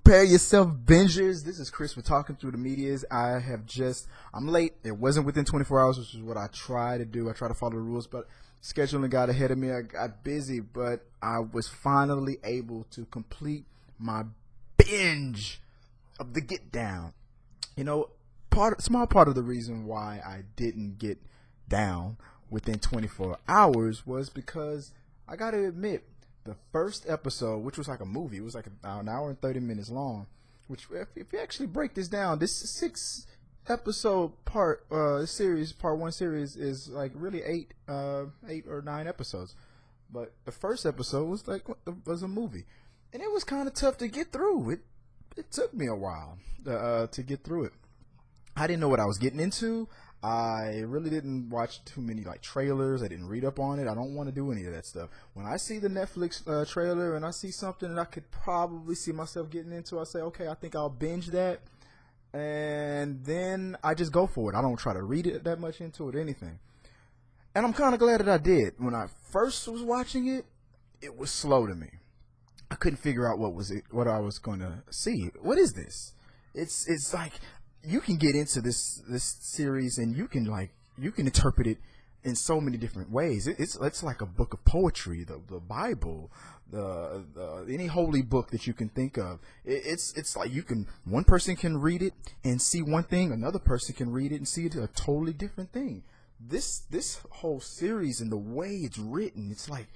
Prepare yourself, bingers. This is Chris with Talking Through the Medias. I'm late. It wasn't within 24 hours, which is what I try to do. I try to follow the rules, but scheduling got ahead of me. I got busy, but I was finally able to complete my binge of the Get Down. You know, small part of the reason why I didn't get down within 24 hours was because I got to admit, the first episode, which was like a movie, it was like an hour and 30 minutes long, which if you actually break this down, this 6-episode series, part 1 series is like really 8 or 9 episodes. But the first episode was a movie. And it was kind of tough to get through. It took me a while to get through it. I didn't know what I was getting into. I really didn't watch too many trailers. I didn't read up on it. I don't want to do any of that stuff. When I see the Netflix trailer and I see something that I could probably see myself getting into, I say, okay, I think I'll binge that. And then I just go for it. I don't try to read it that much into it or anything. And I'm kind of glad that I did. When I first was watching it, it was slow to me. I couldn't figure out what I was going to see. What is this? It's like, you can get into this series and you can interpret it in so many different ways. It's like a book of poetry, the Bible, the any holy book that you can think of. It's like one person can read it and see one thing, another person can read it and see a totally different thing. This whole series and the way it's written, it's like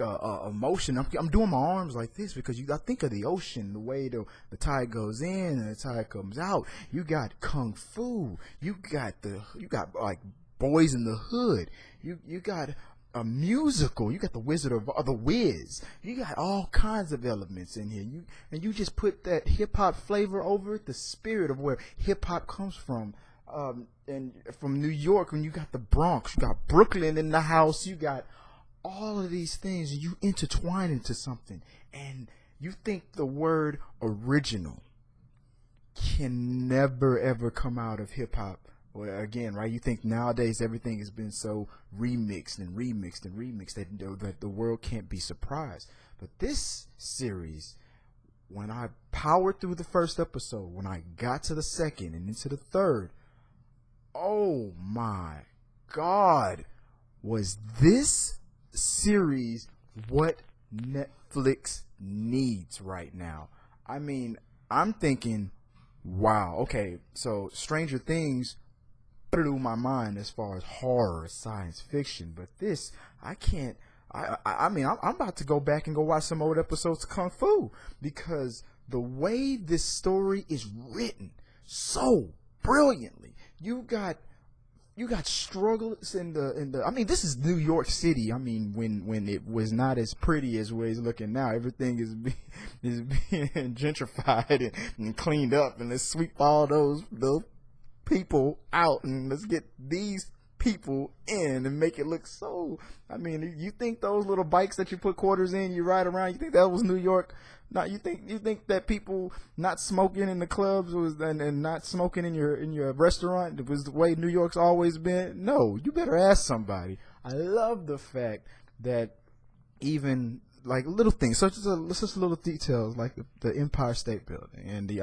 a motion. I'm doing my arms like this because I think of the ocean, the way the tide goes in and the tide comes out. You got kung fu. You got like Boys in the Hood. You got a musical. You got the Wizard of the Wiz. You got all kinds of elements in here. You just put that hip hop flavor over it, the spirit of where hip hop comes from. And from New York, when you got the Bronx, you got Brooklyn in the house. You got all of these things, and you intertwine into something, and you think the word original can never ever come out of hip hop. Or again, right? You think nowadays everything has been so remixed that the world can't be surprised. But this series, when I powered through the first episode, when I got to the second and into the third, oh my God, was this series what Netflix needs right now? I mean, I'm thinking, wow, okay, so Stranger Things blew my mind as far as horror, science fiction, but this, I can't. I mean, I'm about to go back and go watch some old episodes of Kung Fu, because the way this story is written so brilliantly. You got struggles in the I mean, this is New York City. I mean, when it was not as pretty as where it's looking now. Everything is being gentrified and cleaned up, and let's sweep all those people out and let's get these people in and make it look so. I mean, you think those little bikes that you put quarters in, you ride around, you think that was New York? No, you think that people not smoking in the clubs and not smoking in your restaurant, it was the way New York's always been? No, you better ask somebody. I love the fact that even like little things, such as little details like the Empire State Building and the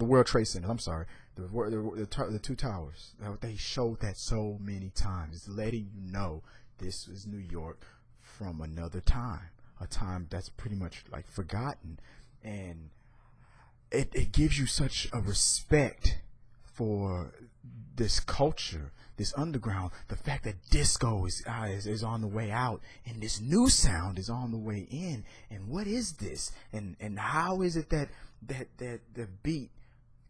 World Trade Center. I'm sorry, the two towers. They showed that so many times. It's letting you know this is New York from another time. A time that's pretty much like forgotten, and it gives you such a respect for this culture, this underground. The fact that disco is on the way out, and this new sound is on the way in. And what is this? And how is it that the beat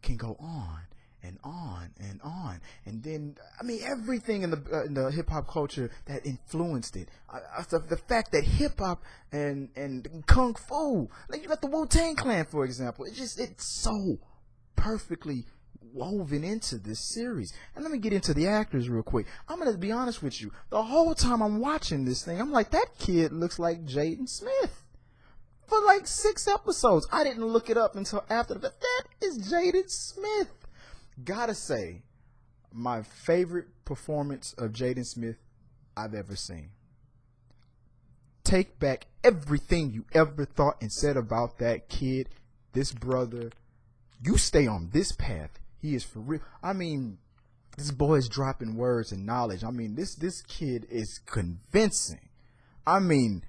can go on and on and on? And then, I mean, everything in the hip hop culture that influenced it. The fact that hip hop and kung fu, like you got the Wu-Tang Clan, for example. It's so perfectly woven into this series. And let me get into the actors real quick. I'm gonna be honest with you. The whole time I'm watching this thing, I'm like, that kid looks like Jaden Smith. For like 6 episodes, I didn't look it up until after. But that is Jaden Smith. Gotta say, my favorite performance of Jaden Smith I've ever seen. take back everything you ever thought and said about that kid. This brother, you stay on this path. He is for real. I mean, this boy is dropping words and knowledge. I mean, this kid is convincing. I mean,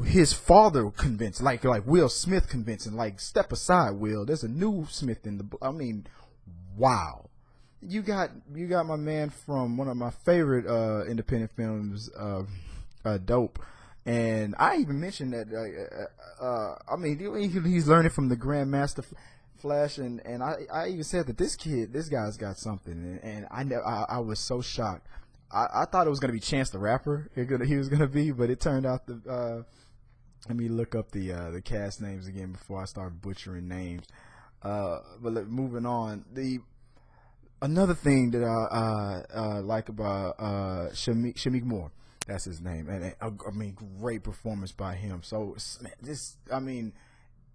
his father convinced, like Will Smith convincing, like, step aside, Will. There's a new Smith in the. I mean, wow. You got my man from one of my favorite independent films, Dope, and I even mentioned that. I mean, he's learning from the Grandmaster Flash, and I even said that this guy's got something, and I was so shocked. I thought it was gonna be Chance the Rapper. He was gonna be, but it turned out the. Let me look up the cast names again before I start butchering names. But moving on, another thing that I like about Shamik Moore, that's his name, and I mean, great performance by him. So this, I mean,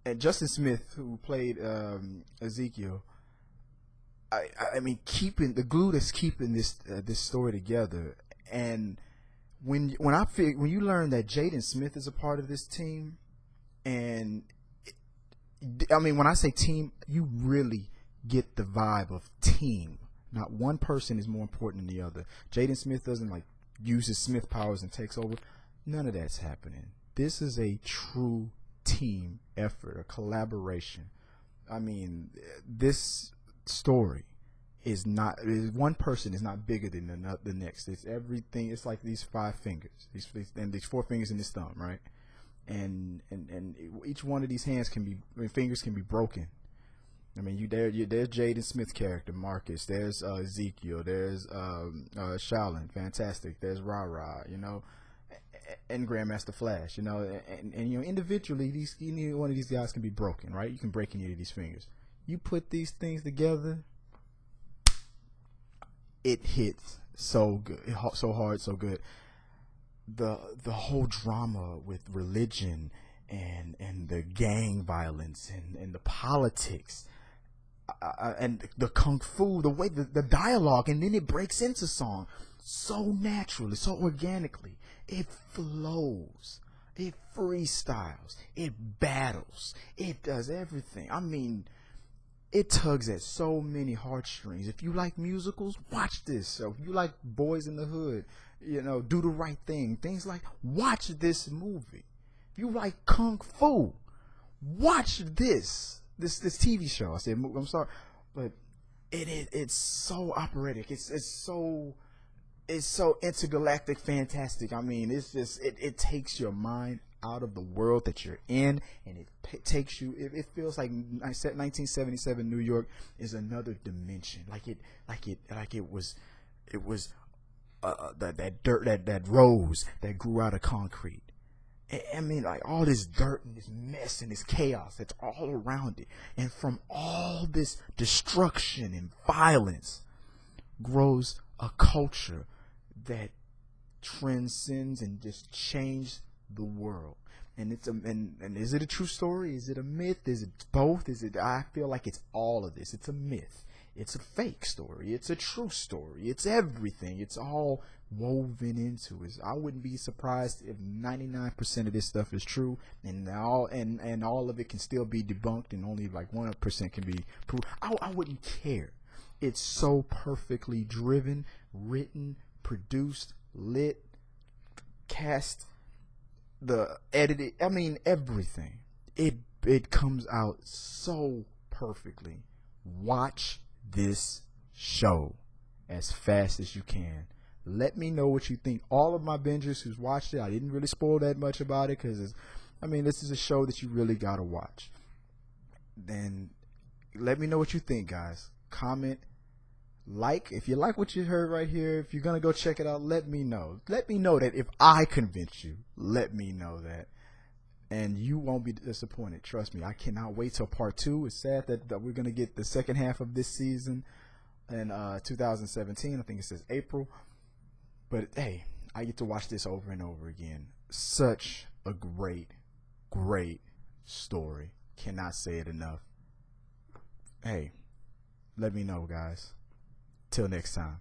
and Justin Smith, who played Ezekiel, I mean, keeping the glue that's keeping this story together. And when you learn that Jaden Smith is a part of this team, and I mean, when I say team, you really get the vibe of team. Not one person is more important than the other. Jaden Smith doesn't like use his Smith powers and takes over. None of that's happening. This is a true team effort, a collaboration. I mean, this story is not, one person is not bigger than the next. It's everything. It's like these 5 fingers, these 4 fingers in this thumb, right? And each one of these fingers can be broken. I mean, there's Jaden Smith's character, Marcus. There's Ezekiel. There's Shaolin, fantastic. There's Ra, you know, and Grandmaster Flash, you know, and you know, individually, one of these guys can be broken, right? You can break any of these fingers. You put these things together, it hits so good, so hard, so good. The whole drama with religion and the gang violence and the politics. And the kung fu, the way the dialogue, and then it breaks into song so naturally, so organically. It flows, it freestyles, it battles, it does everything. I mean, it tugs at so many heartstrings. If you like musicals, watch this. So if you like Boys in the Hood, you know, Do the Right Thing, things like, watch this movie. If you like kung fu, watch this TV show. I said, I'm sorry, but it's so operatic. It's so intergalactic, fantastic. I mean, it's just it takes your mind out of the world that you're in, and it takes you. It feels like I said, 1977 New York is another dimension. Like it was that dirt, that rose that grew out of concrete. I mean, like, all this dirt and this mess and this chaos that's all around it. And from all this destruction and violence grows a culture that transcends and just changes the world. And and is it a true story? Is it a myth? Is it both? I feel like it's all of this. It's a myth. It's a fake story. It's a true story. It's everything. It's all woven into it. I wouldn't be surprised if 99% of this stuff is true, and all of it can still be debunked, and only like 1% can be proved. I wouldn't care. It's so perfectly driven, written, produced, lit, cast, the edited. I mean, everything. It comes out so perfectly. Watch this show as fast as you can. Let me know what you think. All of my bingers who's watched it, I didn't really spoil that much about it, because this is a show that you really gotta watch. Then let me know what you think, guys. Comment, like, if you like what you heard right here. If you're gonna go check it out, let me know. Let me know that if I convince you. Let me know that, and you won't be disappointed. Trust me. I cannot wait till part 2. It's sad that we're gonna get the second half of this season in 2017. I think it says April. But hey, I get to watch this over and over again. Such a great, great story. Cannot say it enough. Hey, let me know, guys. Till next time.